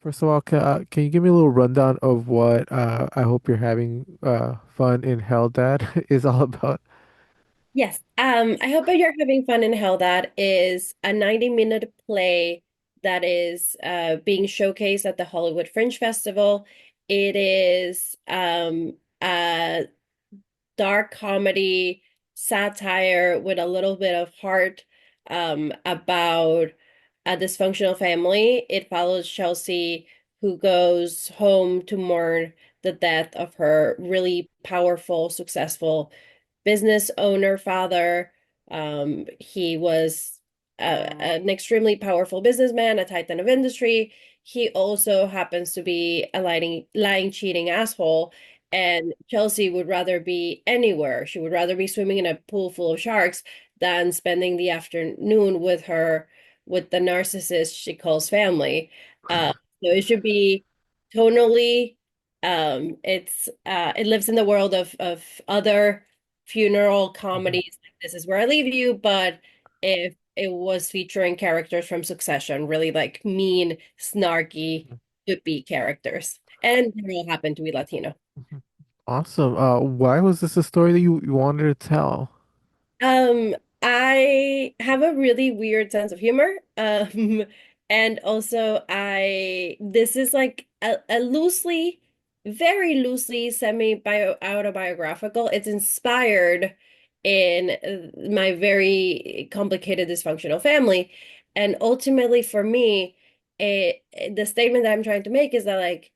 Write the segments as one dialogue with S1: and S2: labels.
S1: First of all, can you give me a little rundown of what I hope you're having fun in Hell Dad is all about?
S2: Yes. I hope that you're having fun in Hell. That is a 90-minute play that is being showcased at the Hollywood Fringe Festival. It is a dark comedy satire with a little bit of heart about a dysfunctional family. It follows Chelsea, who goes home to mourn the death of her really powerful, successful business owner father. He was an extremely powerful businessman, a titan of industry. He also happens to be a lying, cheating asshole. And Chelsea would rather be anywhere. She would rather be swimming in a pool full of sharks than spending the afternoon with the narcissist she calls family. Uh, so it should be tonally. It lives in the world of other funeral
S1: Mhm.
S2: comedies like This Is Where I Leave You, but if it was featuring characters from Succession, really like mean, snarky, be characters. And they all happen to be Latino.
S1: Mhm. Awesome. Why was this a story that you wanted to tell?
S2: I have a really weird sense of humor. And also this is like a loosely, very loosely semi-bio autobiographical. It's inspired in my very complicated dysfunctional family. And ultimately for me, the statement that I'm trying to make is that like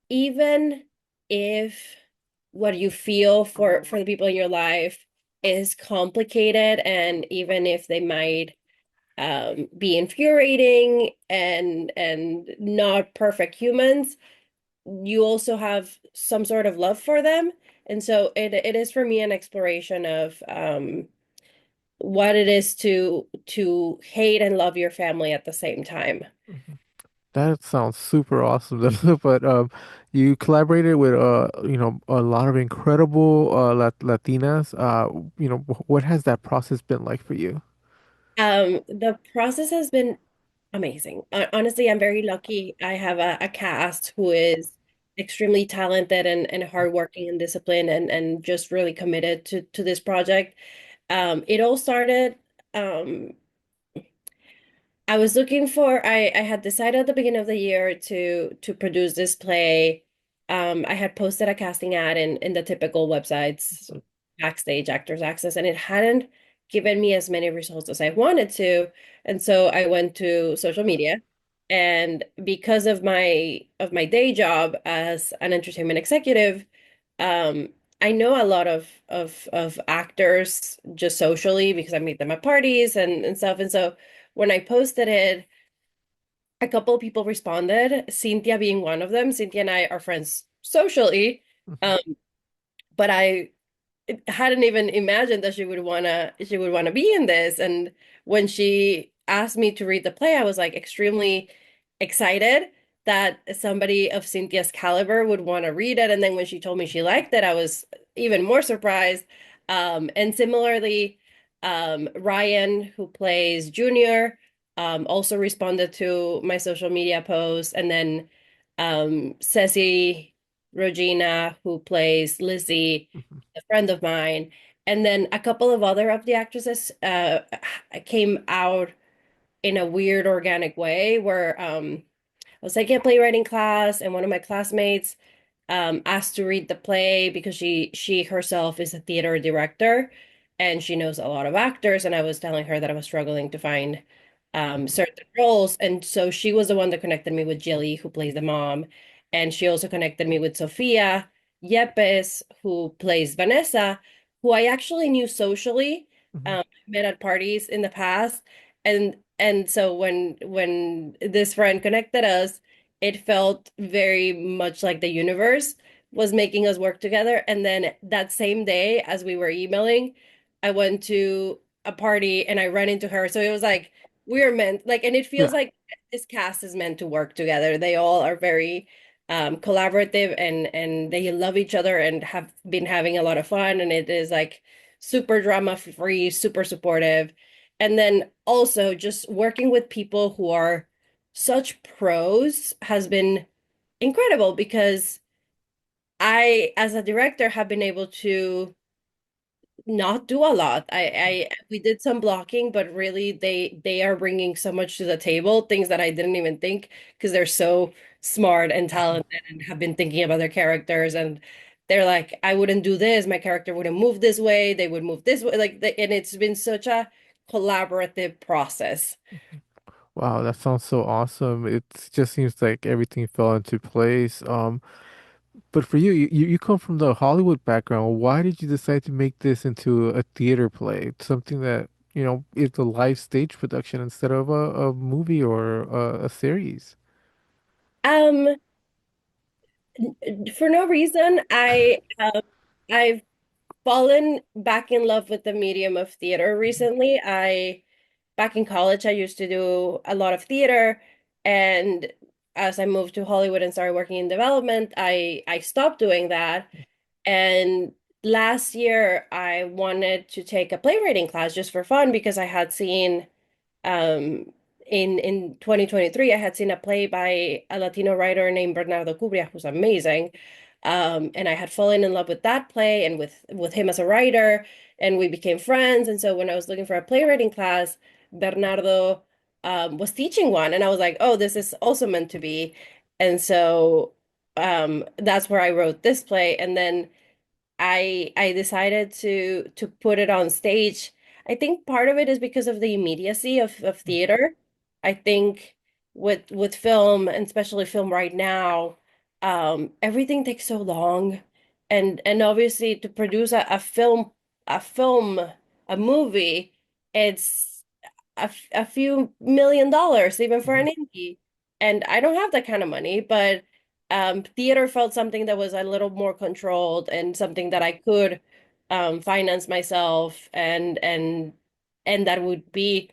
S2: even if what you feel for the people in your life is complicated, and even if they might be infuriating and not perfect humans, you also have some sort of love for them. And so it is for me an exploration of what it is to hate and love your family at the same time.
S1: Mhm. That sounds super awesome. But you collaborated with a lot of incredible Latinas. What has that process been like for you?
S2: The process has been amazing. Honestly, I'm very lucky. I have a cast who is extremely talented and hardworking and disciplined and just really committed to this project. It all started, um, I was looking for, I had decided at the beginning of the year to produce this play. I had posted a casting ad in the typical websites, Backstage, Actors Access, and it hadn't given me as many results as I wanted to. And so I went to social media. And because of my day job as an entertainment executive, um, I know a lot of actors just socially because I meet them at parties and stuff. And so when I posted it, a couple of people responded, Cynthia being one of them. Cynthia and I are friends socially,
S1: Mhm.
S2: um, but I hadn't even imagined that she would wanna be in this. And when she asked me to read the play, I was like extremely excited that somebody of Cynthia's caliber would want to read it. And then when she told me she liked it, I was even more surprised. And similarly, Ryan, who plays Junior, also responded to my social media post. And then Ceci Regina, who plays Lizzie,
S1: Mhm.
S2: a friend of mine, and then a couple of other of the actresses came out in a weird organic way where I was taking a playwriting class, and one of my classmates asked to read the play because she herself is a theater director and she knows a lot of actors. And I was telling her that I was struggling to find certain roles. And so she was the one that connected me with Jilly, who plays the mom. And she also connected me with Sophia Yepes, who plays Vanessa, who I actually knew socially,
S1: Mhm.
S2: met at parties in the past. And so when this friend connected us, it felt very much like the universe was making us work together. And then that same day, as we were emailing, I went to a party and I ran into her. So it was like we're meant like, and it feels
S1: Yeah.
S2: like this cast is meant to work together. They all are very collaborative and they love each other and have been having a lot of fun. And it is like super drama free, super supportive. And then also just working with people who are such pros has been incredible because I, as a director, have been able to not do a lot. We did some blocking, but really they are bringing so much to the table, things that I didn't even think because they're so smart and talented and have been thinking about their characters and they're like, I wouldn't do this, my character wouldn't move this way, they would move this way, and it's been such a collaborative process.
S1: Wow, that sounds so awesome. It just seems like everything fell into place. But for you, you come from the Hollywood background. Why did you decide to make this into a theater play? Something that, is a live stage production instead of a movie or a series.
S2: Um, for no reason, I've fallen back in love with the medium of theater recently. I Back in college, I used to do a lot of theater, and as I moved to Hollywood and started working in development, I stopped doing that. And last year, I wanted to take a playwriting class just for fun because I had seen um, in 2023, I had seen a play by a Latino writer named Bernardo Cubria, who's amazing. And I had fallen in love with that play and with him as a writer, and we became friends. And so when I was looking for a playwriting class, Bernardo was teaching one, and I was like, "Oh, this is also meant to be." And so that's where I wrote this play, and then I decided to put it on stage. I think part of it is because of the immediacy of theater. I think with film, and especially film right now, everything takes so long. And obviously to produce a film, a movie, it's a few $1 million even for
S1: Mhm,
S2: an indie. And I don't have that kind of money, but theater felt something that was a little more controlled and something that I could finance myself and that would be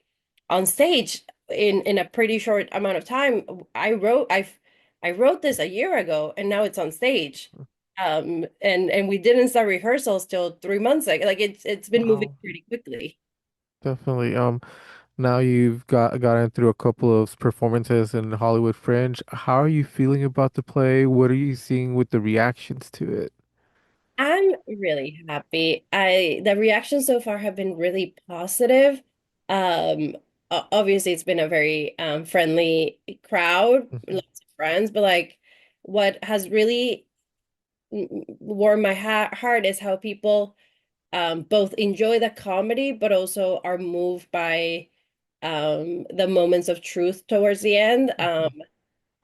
S2: on stage in a pretty short amount of time. I wrote this a year ago and now it's on stage. And we didn't start rehearsals till 3 months ago. Like it's been moving
S1: Wow,
S2: pretty quickly.
S1: definitely. Now you've gotten through a couple of performances in Hollywood Fringe. How are you feeling about the play? What are you seeing with the reactions to it?
S2: I'm really happy. The reactions so far have been really positive. Obviously it's been a very friendly crowd,
S1: Mhm,
S2: lots of friends, but like what has really warmed my ha heart is how people both enjoy the comedy but also are moved by the moments of truth towards the end.
S1: mhm,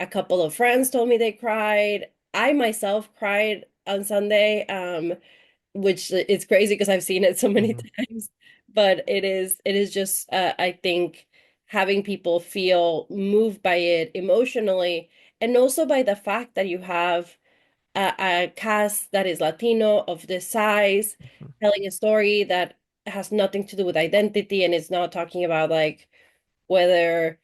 S2: A couple of friends told me they cried. I myself cried on Sunday. Which is crazy because I've seen it so many
S1: mhm,
S2: times. But it is just I think having people feel moved by it emotionally, and also by the fact that you have a cast that is Latino of this size,
S1: mhm,
S2: telling a story that has nothing to do with identity and it's not talking about like whether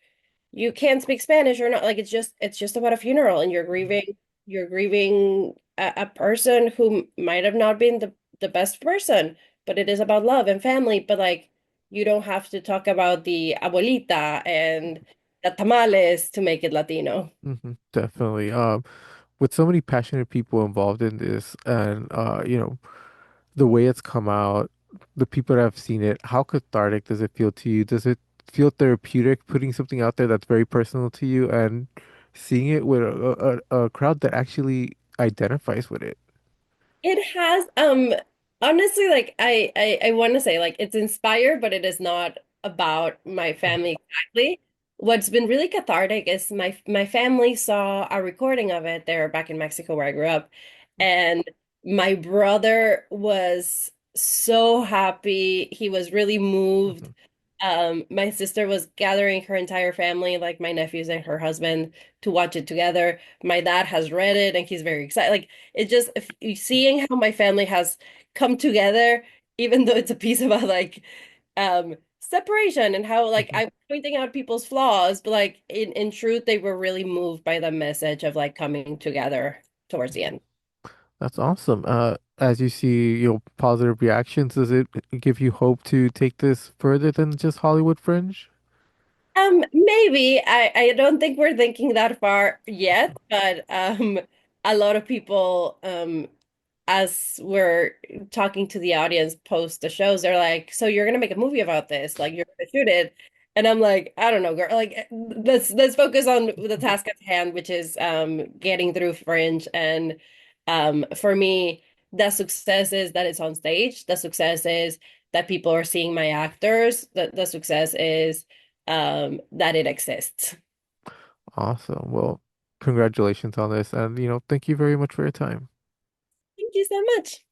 S2: you can't speak Spanish or not. Like it's just about a funeral and you're grieving a person who might have not been the best person, but it is about love and family. But like you don't have to talk about the abuelita and the tamales to make it Latino.
S1: definitely. With so many passionate people involved in this, and the way it's come out, the people that have seen it, how cathartic does it feel to you? Does it feel therapeutic putting something out there that's very personal to you and seeing it with a crowd that actually identifies with it?
S2: It has honestly like I want to say like it's inspired, but it is not about my family exactly. What's been really cathartic is my family saw a recording of it there back in Mexico where I grew up, and my brother was so happy. He was really moved.
S1: Mhm,
S2: My sister was gathering her entire family, like my nephews and her husband, to watch it together. My dad has read it and he's very excited. Like it just if you seeing how my family has come together, even though it's a piece about like separation and how like
S1: mhm.
S2: I'm pointing out people's flaws, but like in truth, they were really moved by the message of like coming together towards the end.
S1: That's awesome. As you see, positive reactions, does it give you hope to take this further than just Hollywood Fringe?
S2: Maybe I don't think we're thinking that far yet, but a lot of people as we're talking to the audience post the shows, they're like, "So you're gonna make a movie about this? Like you're gonna shoot it?" And I'm like, "I don't know, girl. Like let's focus on the task at hand, which is getting through Fringe." And for me, the success is that it's on stage. The success is that people are seeing my actors. The success is that it exists.
S1: Awesome. Well, congratulations on this, and thank you very much for your time.
S2: Thank you so much.